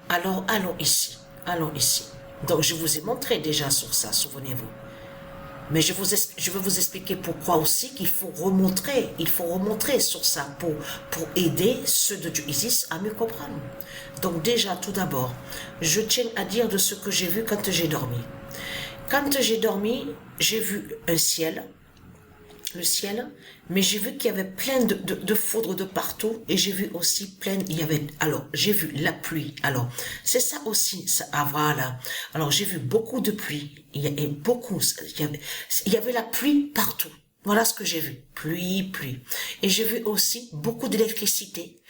Alors, allons ici. Allons ici. Donc, je vous ai montré déjà sur ça, souvenez-vous. Mais je vais vous expliquer pourquoi aussi qu'il faut remontrer. Il faut remontrer sur ça pour aider ceux de Dieu Isis à mieux comprendre. Donc déjà, tout d'abord, je tiens à dire de ce que j'ai vu quand j'ai dormi. Quand j'ai dormi, j'ai vu un ciel, le ciel, mais j'ai vu qu'il y avait plein de foudres de partout et j'ai vu aussi alors j'ai vu la pluie. Alors c'est ça aussi, ça, ah voilà. Alors j'ai vu beaucoup de pluie, il y avait la pluie partout. Voilà ce que j'ai vu, pluie. Et j'ai vu aussi beaucoup d'électricité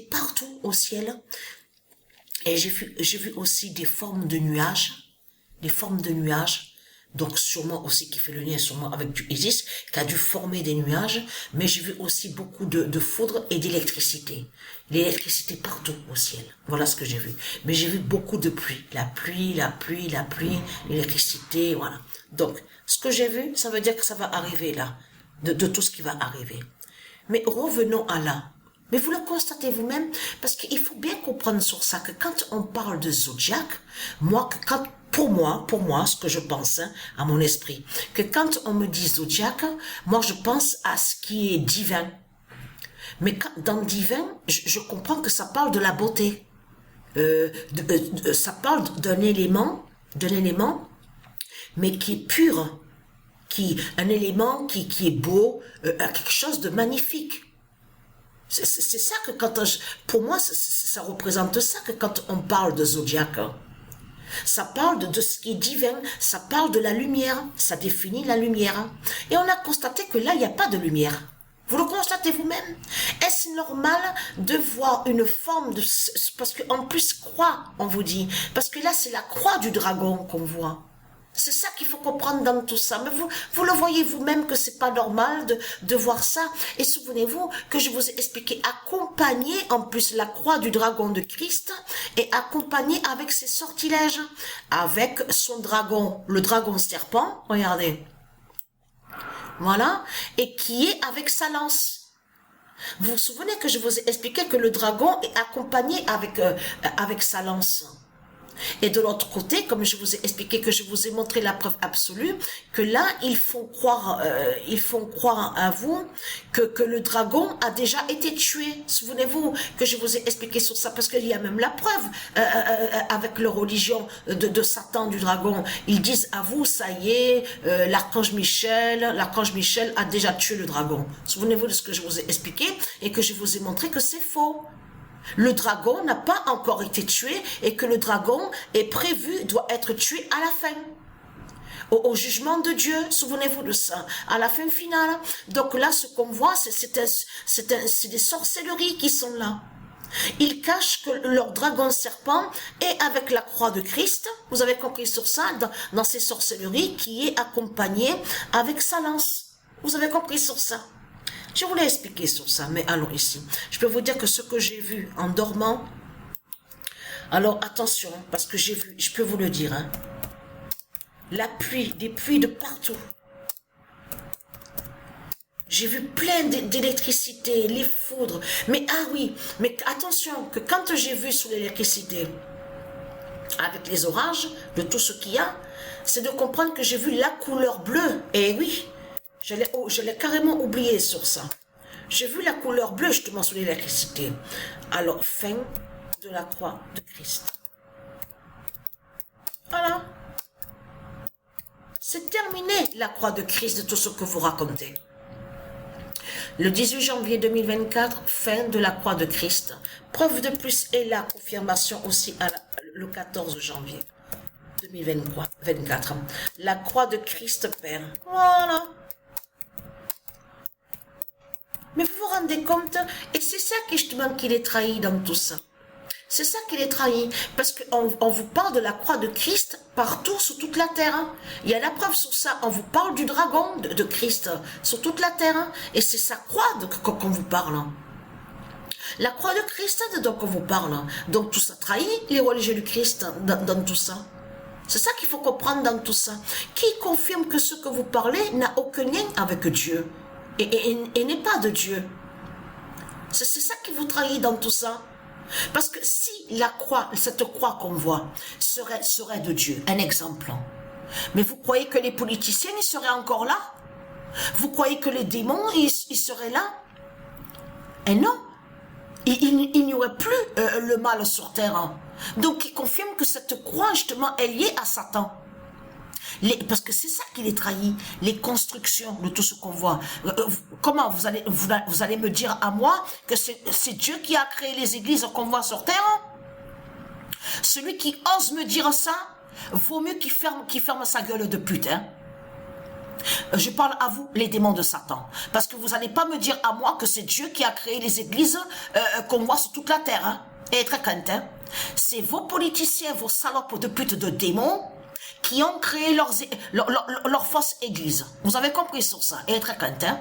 partout au ciel. Et j'ai vu aussi des formes de nuages. Donc sûrement aussi qui fait le lien sûrement avec du Isis, qui a dû former des nuages, mais j'ai vu aussi beaucoup de foudre et d'électricité. L'électricité partout au ciel. Voilà ce que j'ai vu. Mais j'ai vu beaucoup de pluie. La pluie, l'électricité, voilà. Donc, ce que j'ai vu, ça veut dire que ça va arriver là, de tout ce qui va arriver. Mais revenons à là. Mais vous le constatez vous-même, parce qu'il faut bien comprendre sur ça, que quand on parle de zodiaque, pour moi, ce que je pense, hein, à mon esprit, que quand on me dit zodiaque, moi je pense à ce qui est divin. Mais dans divin, je comprends que ça parle de la beauté. Ça parle d'un élément, mais qui est pur, un élément qui est beau, quelque chose de magnifique. C'est ça que pour moi, ça représente ça que quand on parle de zodiaque. Ça parle de ce qui est divin, ça parle de la lumière, ça définit la lumière. Et on a constaté que là, il n'y a pas de lumière. Vous le constatez vous-même? Est-ce normal de voir une forme de... Parce qu'en plus, croix, on vous dit. Parce que là, c'est la croix du dragon qu'on voit. C'est ça qu'il faut comprendre dans tout ça. Mais vous le voyez vous-même que c'est pas normal de voir ça. Et souvenez-vous que je vous ai expliqué, accompagner en plus la croix du dragon de Christ et accompagner avec ses sortilèges, avec son dragon, le dragon serpent, regardez. Voilà. Et qui est avec sa lance. Vous vous souvenez que je vous ai expliqué que le dragon est accompagné avec sa lance. Et de l'autre côté, comme je vous ai expliqué, que je vous ai montré la preuve absolue, que là, ils font croire à vous que le dragon a déjà été tué. Souvenez-vous que je vous ai expliqué sur ça, parce qu'il y a même la preuve avec leur religion de Satan, du dragon. Ils disent à vous, ça y est, l'archange Michel a déjà tué le dragon. Souvenez-vous de ce que je vous ai expliqué et que je vous ai montré que c'est faux. Le dragon n'a pas encore été tué et que le dragon est prévu, doit être tué à la fin. Au jugement de Dieu, souvenez-vous de ça, à la fin finale. Donc là, ce qu'on voit, c'est des sorcelleries qui sont là. Ils cachent que leur dragon serpent est avec la croix de Christ. Vous avez compris sur ça, dans ces sorcelleries, qui est accompagné avec sa lance. Vous avez compris sur ça. Je voulais expliquer sur ça, mais allons ici. Je peux vous dire que ce que j'ai vu en dormant, alors attention, parce que j'ai vu, je peux vous le dire, hein, la pluie, des pluies de partout. J'ai vu plein d'électricité, les foudres. Mais ah oui, mais attention, que quand j'ai vu sous l'électricité, avec les orages, de tout ce qu'il y a, c'est de comprendre que j'ai vu la couleur bleue. Et oui, je l'ai carrément oublié sur ça. J'ai vu la couleur bleue justement sous l'électricité. Alors, fin de la croix de Christ. Voilà. C'est terminé la croix de Christ de tout ce que vous racontez. Le 18 janvier 2024, fin de la croix de Christ. Preuve de plus et la confirmation aussi le 14 janvier 2024. La croix de Christ Père. Voilà. Mais vous vous rendez compte? Et c'est ça justement qu'il est trahi dans tout ça. C'est ça qu'il est trahi. Parce qu'on vous parle de la croix de Christ partout sur toute la terre. Il y a la preuve sur ça. On vous parle du dragon de Christ sur toute la terre. Et c'est sa croix qu'on vous parle. La croix de Christ dont on vous parle. Donc tout ça trahit les religieux du Christ dans tout ça. C'est ça qu'il faut comprendre dans tout ça. Qui confirme que ce que vous parlez n'a aucun lien avec Dieu. Et n'est pas de Dieu. C'est ça qui vous trahit dans tout ça. Parce que si la croix, cette croix qu'on voit, serait de Dieu, un exemple, mais vous croyez que les politiciens, ils seraient encore là? Vous croyez que les démons, ils seraient là? Et non, il n'y aurait plus le mal sur terre. Donc il confirme que cette croix, justement, est liée à Satan. Parce que c'est ça qui les trahit, les constructions de tout ce qu'on voit. Comment vous allez me dire à moi que c'est Dieu qui a créé les églises qu'on voit sur terre? Celui qui ose me dire ça, vaut mieux qu'il ferme sa gueule de pute. Hein? Je parle à vous, les démons de Satan. Parce que vous n'allez pas me dire à moi que c'est Dieu qui a créé les églises qu'on voit sur toute la terre. Hein? Et très quentin. C'est vos politiciens, vos salopes de pute de démons qui ont créé leur fausse église. Vous avez compris sur ça. Et très quentin.